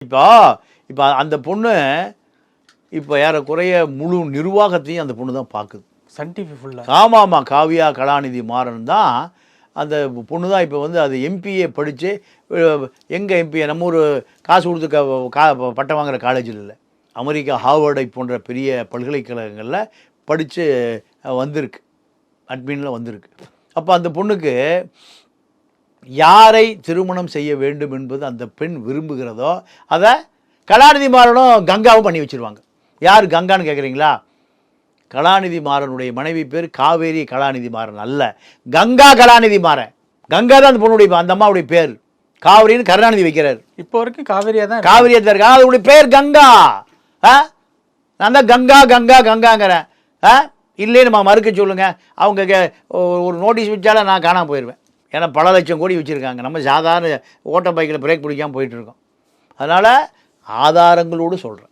இப்போ இப்போ அந்த பொண்ணு இப்போ ஏறக்குறைய முழு நிர்வாகத்தையும் அந்த பொண்ணு தான் பார்க்குது. சன் டிவி ஃபுல்லாக. ஆமாம், காவியா கலாநிதி மாறன் தான் அந்த பொண்ணு தான் இப்போ வந்து அது எம்பிஏ படித்து எங்கள் எம்பிஏ நம்ம ஒரு காசு கொடுத்து பட்டம் வாங்குகிற காலேஜில் இல்லை, அமெரிக்கா ஹார்வர்டை போன்ற பெரிய பல்கலைக்கழகங்களில் படித்து வந்திருக்கு, அட்மினில் வந்திருக்கு. அப்போ அந்த பொண்ணுக்கு யாரை திருமணம் செய்ய வேண்டும் என்பது அந்த பெண் விரும்புகிறதோ அதை கலாநிதி மாறனும் கங்காவும் பண்ணி வச்சுருவாங்க. யார் கங்கான்னு கேட்குறீங்களா? கலாநிதி மாறனுடைய மனைவி பேர் காவேரி கலாநிதி மாறன் அல்ல, கங்கா கலாநிதி மாறன். கங்கா தான் அந்த பொண்ணுடைய அந்த அம்மாவுடைய பேர். காவிரின்னு கருணாநிதி வைக்கிறார். இப்போ வரைக்கும் காவேரியா தான் காவிரியா தான் இருக்கா, அதோடைய பேர் கங்கா. நான் தான் கங்கா கங்கா கங்காங்கிறேன். இல்லையே நம்ம மறுக்க சொல்லுங்க. அவங்க ஒரு நோட்டீஸ் வச்சால நான் காணாமல் போயிடுவேன். ஏன்னா பல லட்சம் கோடி வச்சுருக்காங்க. நம்ம சாதாரண ஓட்ட பைக்கில் பிரேக் பிடிக்காமல் போயிட்டுருக்கோம். அதனால் ஆதாரங்களோடு சொல்கிறேன்.